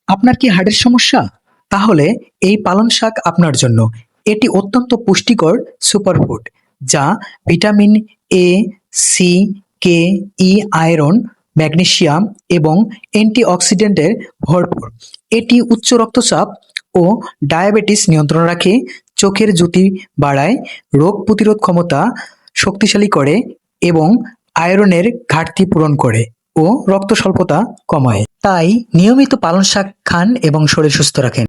আপনার কি হার্টের সমস্যা? তাহলে এই পালং শাক আপনার জন্য। এটি অত্যন্ত পুষ্টিকর সুপারফুড যা vitamin A, C, K, E, iron, magnesium এবং অ্যান্টিঅক্সিডেন্টের ভরপুর। এটি উচ্চ রক্তচাপ ও ডায়াবেটিস নিয়ন্ত্রণ রাখে, চোখের জ্যোতি বাড়ায়, রোগ প্রতিরোধ ক্ষমতা শক্তিশালী করে এবং আয়রনের ঘাটতি পূরণ করে ও রক্ত স্বল্পতা কমায়। তাই নিয়মিত পালং শাক খান এবং শরীর সুস্থ রাখেন।